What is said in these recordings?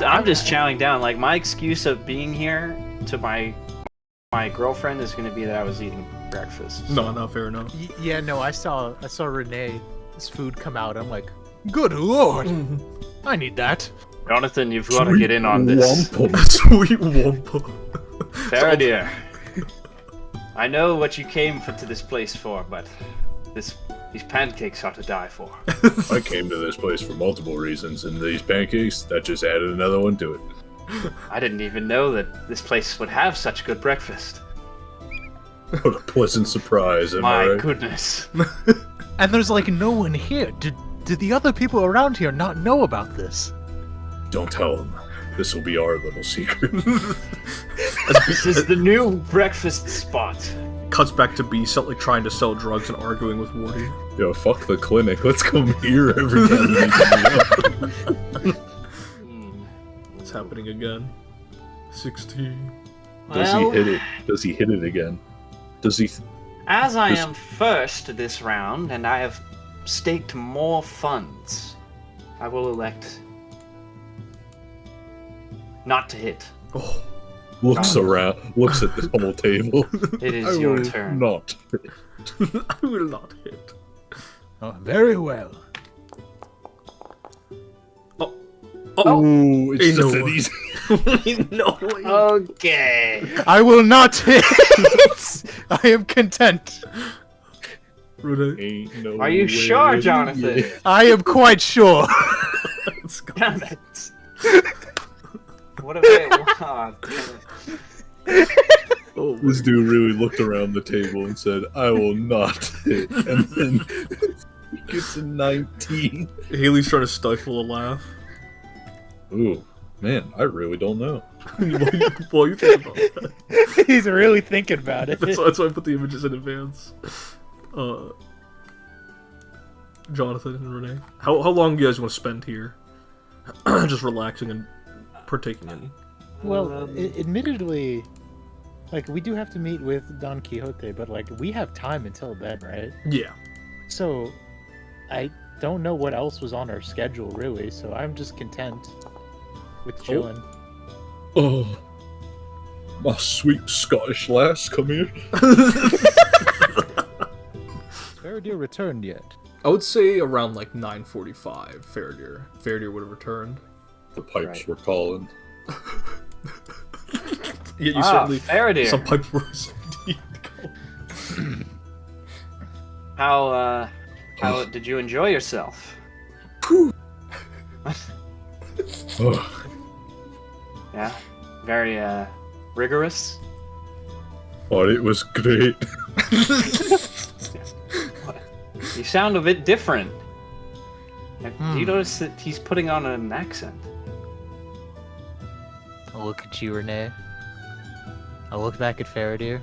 I'm just chowing down. Like, my excuse of being here to my girlfriend is going to be that I was eating breakfast. So. No, fair enough. Yeah, no, I saw Renee's food come out. I'm like, good lord, I need that. Jonathan, you've got to get in on this. Sweet Wampa. Faradir, I know what you came to this place for, but these pancakes ought to die for. I came to this place for multiple reasons, and these pancakes, that just added another one to it. I didn't even know that this place would have such good breakfast. What a pleasant surprise, am I My right? goodness. And there's like no one here. Did the other people around here not know about this? Don't tell them. This will be our little secret. This is the new breakfast spot. Cuts back to B like trying to sell drugs and arguing with Wardy. Yo, fuck the clinic. Let's come here every time we meet up. It's happening again. 16. Does he hit it? Does he hit it again? Does he? As I am first this round, and I have staked more funds, I will elect not to hit. Oh, Looks around, looks at the whole table. It is I your will turn. Not. I will not hit. Oh, very well. Oh, it's Ain't just no an way. easy. No way. Okay. I will not hit. I am content. Ain't no Are you way. sure, Jonathan? I am quite sure. Let's go. Damn it. What have I... Oh, damn it. Oh, This dude really looked around the table and said, "I will not hit," and then he gets a 19. Haley's trying to stifle a laugh. Ooh, man, I really don't know. While you think about that. He's really thinking about it. That's why I put the images in advance. Jonathan and Renee, how long do you guys want to spend here? Just relaxing and partaking in. Well, admittedly, like, we do have to meet with Don Quixote, but, like, we have time until then, right? Yeah. So, I don't know what else was on our schedule, really, so I'm just content with chilling. Oh, my sweet Scottish lass, come here. Has Faradir returned yet? I would say around like 9:45. Faradir would have returned. The pipes Right. were calling. Yeah, you certainly. Faradir. Some pipes were indeed going. How did you enjoy yourself? Oh, Yeah? Very, rigorous? oh, it was great. You sound a bit different. Do you notice that he's putting on an accent? I'll look at you, Renee. I'll look back at Faradir.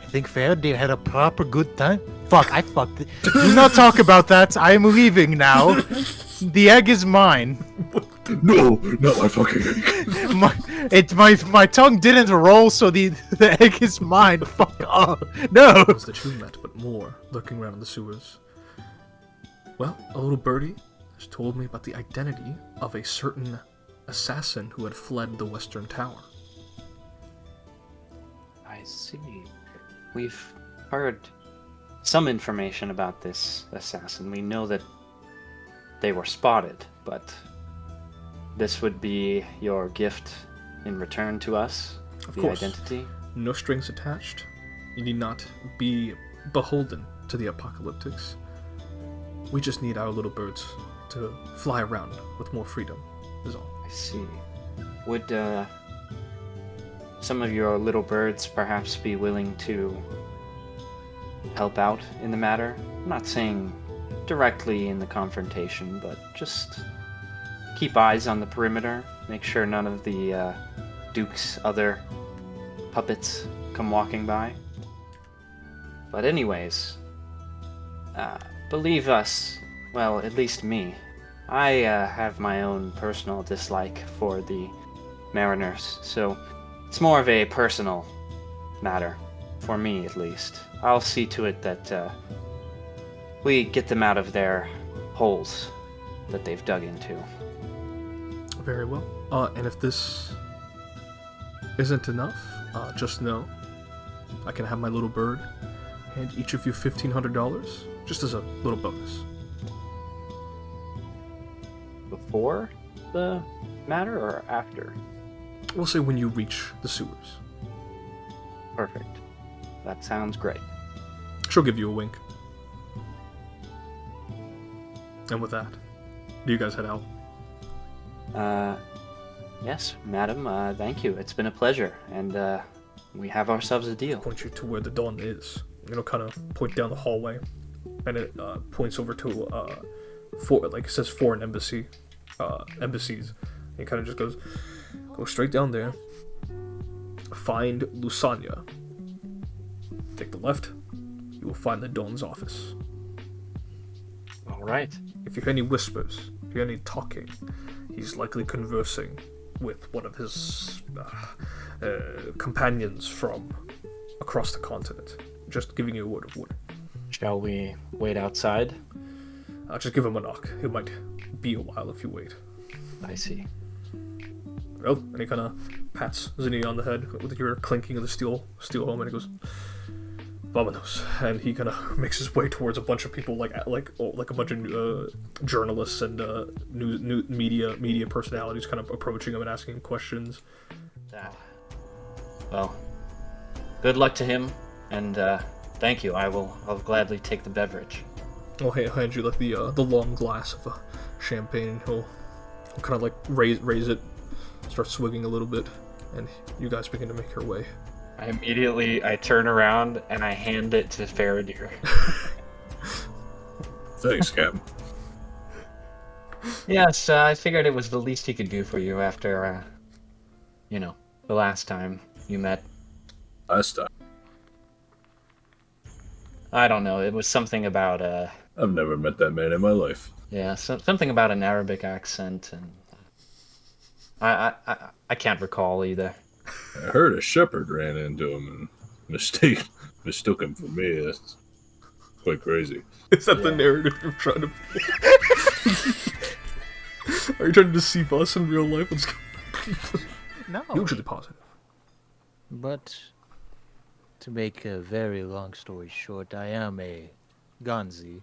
I think Faradir had a proper good time. Fuck, I fucked it. Do not talk about that. I am leaving now. The egg is mine. No, not my fucking egg. My tongue didn't roll, so the egg is mine. Fuck off. No. Was that you met, but more lurking around in the sewers. Well, a little birdie has told me about the identity of a certain assassin who had fled the Western Tower. I see. We've heard some information about this assassin. We know that they were spotted, but this would be your gift in return to us? Of the course. identity? No strings attached. You need not be beholden to the apocalyptics. We just need our little birds to fly around with more freedom, is all. I see. Would some of your little birds perhaps be willing to help out in the matter? I'm not saying directly in the confrontation, but just keep eyes on the perimeter, make sure none of the Duke's other puppets come walking by. But anyways, believe us, well, at least me, I have my own personal dislike for the Mariners, so it's more of a personal matter, for me at least. I'll see to it that we get them out of their holes that they've dug into. Very well. And if this isn't enough, just know I can have my little bird hand each of you $1,500 just as a little bonus. Before the matter or after? We'll say when you reach the sewers. Perfect. That sounds great. She'll give you a wink. And with that, do you guys head out? Yes, madam, thank you. It's been a pleasure, and we have ourselves a deal. Point you to where the dawn is. Kind of point down the hallway, and it points over to it says foreign embassies. And it kind of just goes, go straight down there. Find Lusanya. Take the left. You will find the Dawn's office. All right. If you hear any whispers, if you hear any talking, he's likely conversing with one of his companions from across the continent. Just giving you a word of warning. Shall we wait outside? Just give him a knock. It might be a while if you wait. I see. Well, and he kind of pats Zinni on the head with your clinking of the steel helmet, and he goes, "Vamonos." And he kind of makes his way towards a bunch of people, like a bunch of journalists and new media personalities, kind of approaching him and asking him questions. Well, good luck to him, and thank you. I'll gladly take the beverage. I'll hand you like the long glass of champagne. He'll kind of like raise it, start swigging a little bit, and you guys begin to make your way. I turn around and I hand it to Faradir. Thanks, Captain. Yes, I figured it was the least he could do for you after, the last time you met. Last time. I don't know, it was something about, I've never met that man in my life. yeah, something about an Arabic accent, and I can't recall either. I heard a shepherd ran into him and mistook him for me. That's quite crazy. Is that the narrative you're trying to Are you trying to deceive us in real life? What's No. usually positive. But to make a very long story short, I am a Ganzi,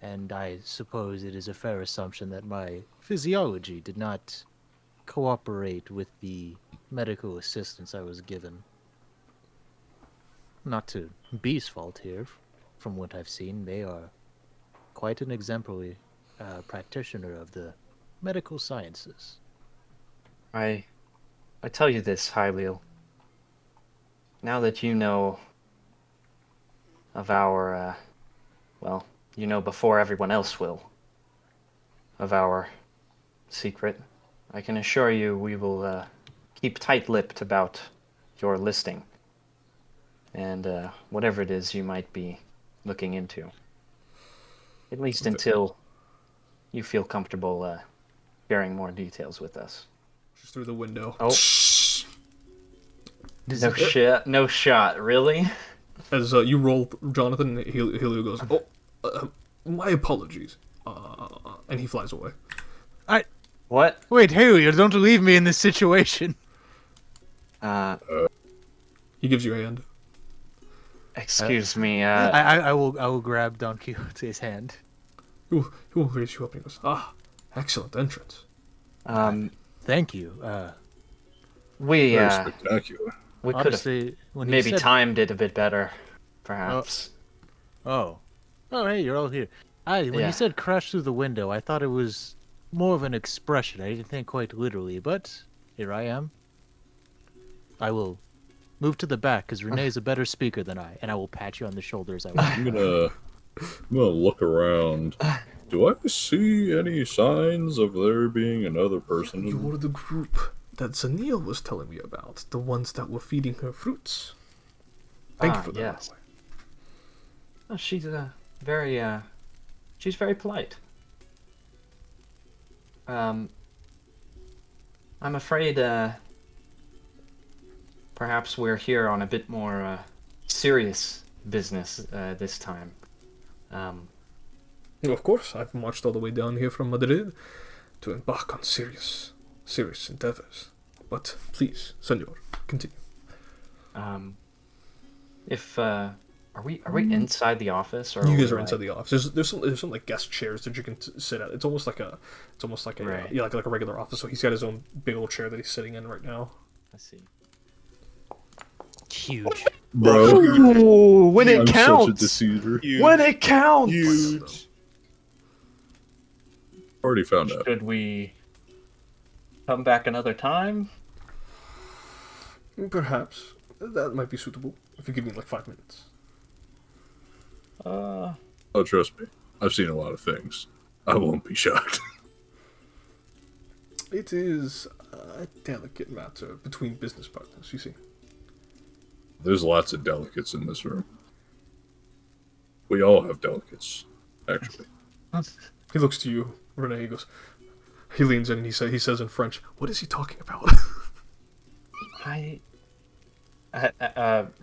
and I suppose it is a fair assumption that my physiology did not cooperate with the medical assistance I was given. Not to B's fault here. From what I've seen, they are quite an exemplary practitioner of the medical sciences. I tell you this, Hyliel. Now that you know of our, before everyone else will, of our secret, I can assure you we will keep tight-lipped about your listing and whatever it is you might be looking into. At least until you feel comfortable sharing more details with us. Just through the window. Oh. No shot, really? As you roll, Jonathan, Helio goes, my apologies. And he flies away. What? Wait, Haley, don't leave me in this situation. He gives you a hand. Excuse me, I will grab Don Quixote's hand. He will raise you up and he goes, excellent entrance. Thank you. we Very spectacular. we could have Honestly, when he maybe said, timed it a bit better, perhaps. Oh, hey, you're all here. When Yeah. you said crash through the window, I thought it was more of an expression. I didn't think quite literally, but here I am. I will move to the back, because Renee is a better speaker than I, and I will pat you on the shoulder as I walk. I'm gonna look around. Do I see any signs of there being another person? You're the group that Zanil was telling me about. The ones that were feeding her fruits. Thank you for that. Yes. Oh, she's very polite. I'm afraid, perhaps we're here on a bit more, serious business, this time. Of course, I've marched all the way down here from Madrid to embark on serious serious endeavors. But please, senor, continue. If are we inside the office or You are guys we, are inside the office. There's some like guest chairs that you can sit at. It's almost like a Right. yeah, like a regular office. So he's got his own big old chair that he's sitting in right now. I see. Huge. Bro, Ooh, when it I'm counts. such a deceiver. When it counts. Huge. Already found out. Should we come back another time? Perhaps that might be suitable if you give me like 5 minutes. Uh, Oh, trust me. I've seen a lot of things. I won't be shocked. It is a delicate matter between business partners. You see. There's lots of delicates in this room. We all have delicates, actually. He looks to you, Renee. He goes. He leans in and he says in French, "What is he talking about?"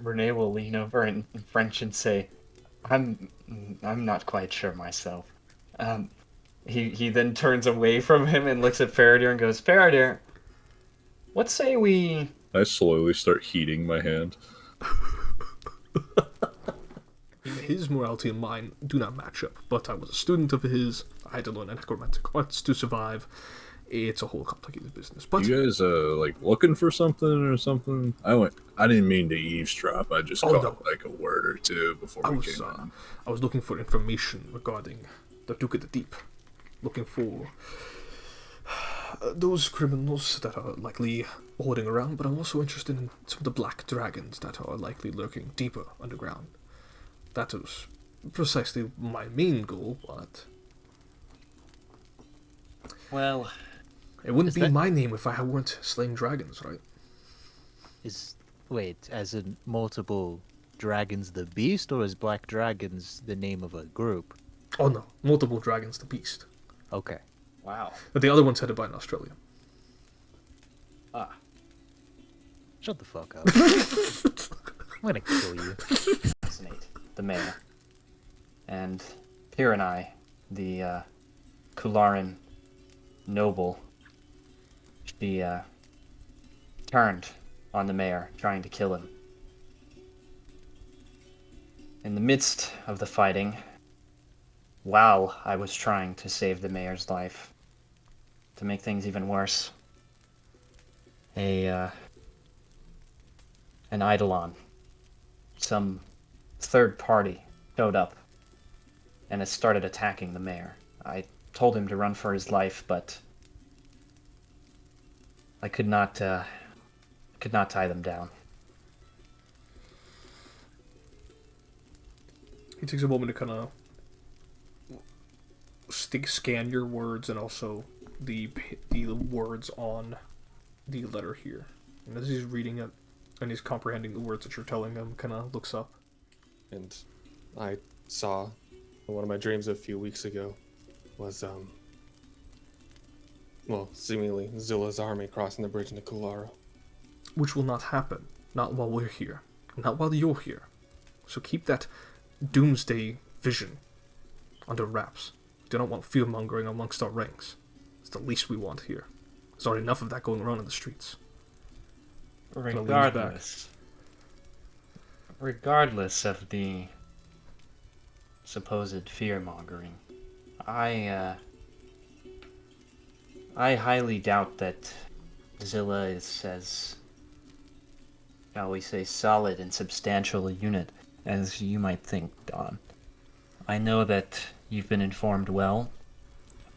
Renee will lean over in French and say, I'm not quite sure myself." He then turns away from him and looks at Faraday and goes, "Faraday, what say we..." I slowly start heating my hand. His morality and mine do not match up, but I was a student of his. I had to learn necromantic arts to survive. It's a whole complicated business. But You guys, like, looking for something or something? I didn't mean to eavesdrop. I just caught, no. like, a word or two before we came in. I was looking for information regarding the Duke of the Deep. Looking for those criminals that are likely hoarding around, but I'm also interested in some of the black dragons that are likely lurking deeper underground. That was precisely my main goal, but Well, it wouldn't Is be that- my name if I weren't slaying dragons, right? Wait, as in multiple dragons the beast, or is Black Dragons the name of a group? Oh no, multiple dragons the beast. Okay. wow. But the other one's headed by an Australian. Shut the fuck up. I'm gonna kill you. Assassinate the mayor. And Pierre and I, the Kularan noble, she turned on the mayor, trying to kill him. In the midst of the fighting, while I was trying to save the mayor's life, to make things even worse, an eidolon, some third party, showed up and has started attacking the mayor. I told him to run for his life, but I could not tie them down. He takes a moment to kind of scan your words and also the words on the letter here. And as he's reading it and he's comprehending the words that you're telling him, kind of looks up. And I saw in one of my dreams a few weeks ago was, seemingly Zilla's army crossing the bridge into Kulara. Which will not happen. Not while we're here. Not while you're here. So keep that doomsday vision under wraps. We do not want fear-mongering amongst our ranks. It's the least we want here. There's already enough of that going around in the streets. Regardless of the supposed fear-mongering, I highly doubt that Zilla is as, shall we say, solid and substantial a unit as you might think, Don. I know that you've been informed well,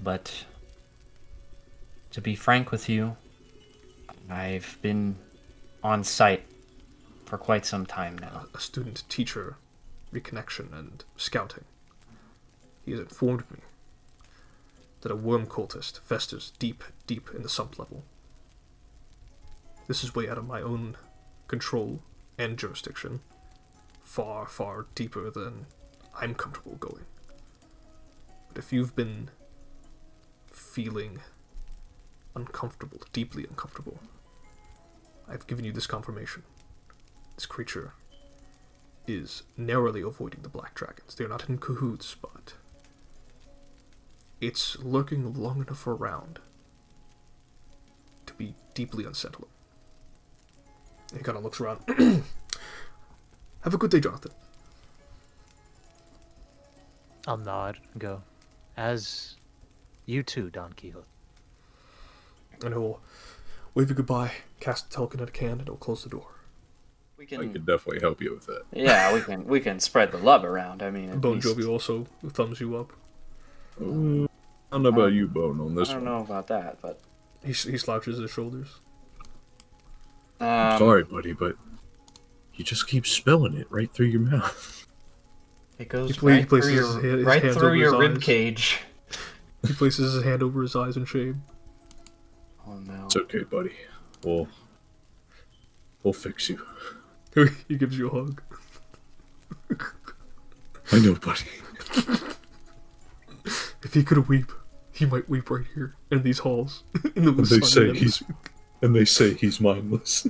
but to be frank with you, I've been on site for quite some time now. A student-teacher reconnection and scouting. He has informed me that a worm cultist festers deep, deep in the sump level. This is way out of my own control and jurisdiction. Far, far deeper than I'm comfortable going. But if you've been feeling uncomfortable, deeply uncomfortable, I've given you this confirmation. This creature is narrowly avoiding the black dragons. They're not in cahoots, but it's lurking long enough around deeply unsettling. He kind of looks around. Have a good day, Jonathan. I'll nod and go, as you too, Don Quixote. And he'll wave you goodbye, cast a telekinetic hand, and he'll close the door. We I can, could definitely help you with that. yeah, we can spread the love around. I mean, at Bon least, Jovi also thumbs you up. I don't know about you, Bone, on I this don't one. know about that, but He slouches his shoulders. Sorry, buddy, but you just keep spilling it right through your mouth. It goes He right places through your, his right hands through over your his rib eyes. cage. He places his hand over his eyes in shame. Oh no. It's okay, buddy. We'll fix you. He gives you a hug. I know, buddy. If he could weep, he might weep right here in these halls. In the And they sun say and he's mindless.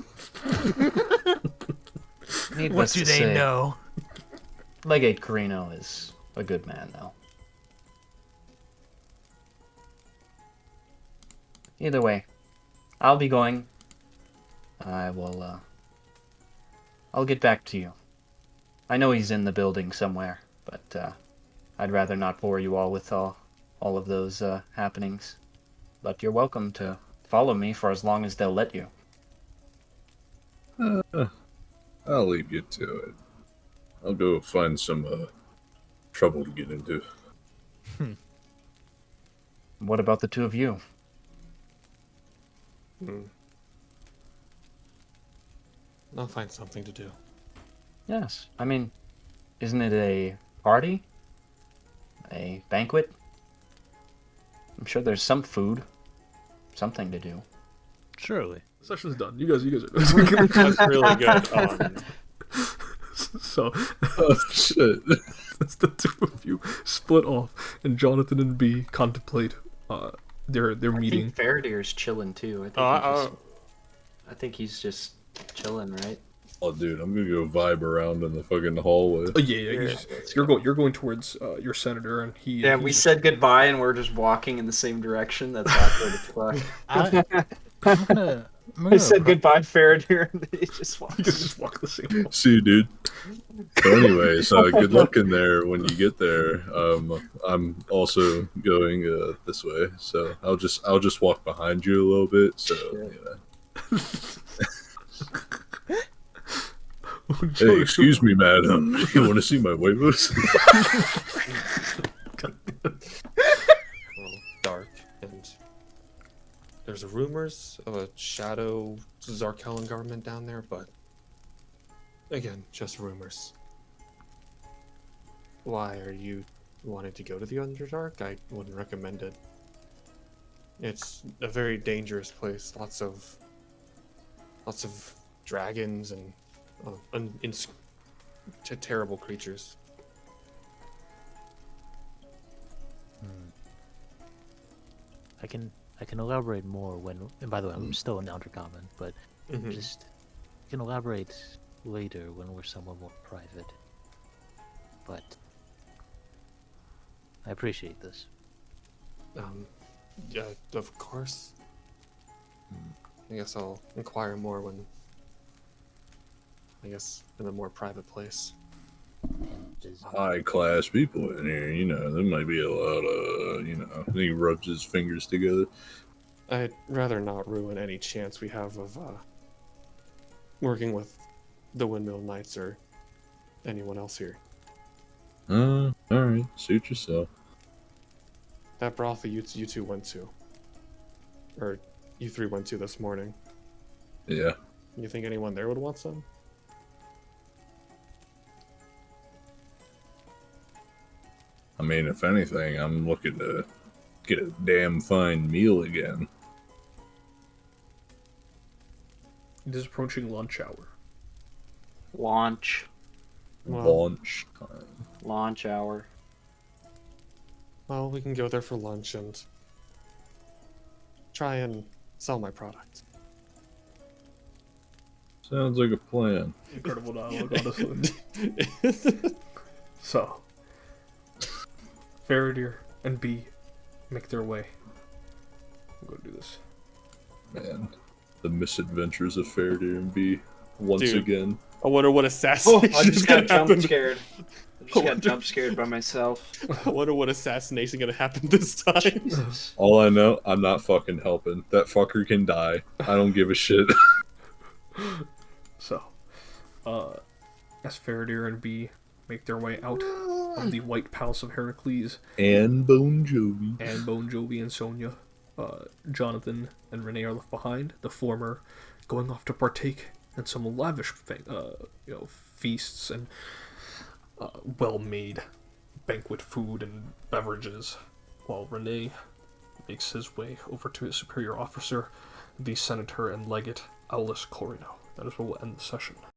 Needless to say, Legate Carino is a good man, though. Either way, I'll be going. I will, I'll get back to you. I know he's in the building somewhere, but, I'd rather not bore you all with all of those, happenings. But you're welcome to follow me for as long as they'll let you. I'll leave you to it. I'll go find some trouble to get into. What about the two of you? I'll find something to do. Yes, I mean, isn't it a party? A banquet? I'm sure there's some food. Something to do. Surely. Session's done. You guys are doing. That's really good. So Oh shit! that's the two of you split off, and Jonathan and B contemplate their I meeting. think Faraday's chilling too. I think he's just chilling, right? Oh, dude, I'm gonna go vibe around in the fucking hallway. Oh yeah. You're going towards your senator, and he. Yeah, we said goodbye and we're just walking in the same direction. That's awkward as fuck. I'm gonna I said goodbye, Faraday, and they just walked. You guys just walk the same. Hall. See you, dude. So anyways, good luck in there when you get there. I'm also going this way, so I'll just walk behind you a little bit. So hey, excuse me, madam. You want to see my huevos? Dark, and there's rumors of a shadow Zarkellan government down there, but again, just rumors. Why are you wanting to go to the Underdark? I wouldn't recommend it. It's a very dangerous place. Lots of dragons and terrible creatures. I can elaborate more when. And by the way, I'm still in Undercommon, but just I can elaborate later when we're somewhat more private. But I appreciate this. Yeah, of course. I guess I'll inquire more when. I guess in a more private place. High class people in here, there might be a lot of, and he rubs his fingers together. I'd rather not ruin any chance we have of working with the Windmill Knights or anyone else here. Alright, suit yourself. That brothel you two went to, or you three went to this morning. Yeah. You think anyone there would want some? I mean, if anything, I'm looking to get a damn fine meal again. It is approaching lunch hour. Launch Launch time. hour. Well, we can go there for lunch and try and sell my product. Sounds like a plan. Incredible dialogue, honestly. So, Faraday and B make their way. I'm going to do this. Man. the misadventures of Faraday and B once Dude. again. I wonder what Oh, assassination I is just gonna got jump happen. scared. I just got jump scared by myself. I wonder what assassination gonna happen this time. Jesus. All I know, I'm not fucking helping. That fucker can die. I don't give a shit. So, as Faraday and B make their way out of the White Palace of Heracles, And Bon Jovi. and Bon Jovi and Sonia, Jonathan and Renee are left behind. The former going off to partake in some lavish, feasts and well-made banquet food and beverages, while Renee makes his way over to his superior officer, the senator and legate Aulus Corino. That is where we'll end the session.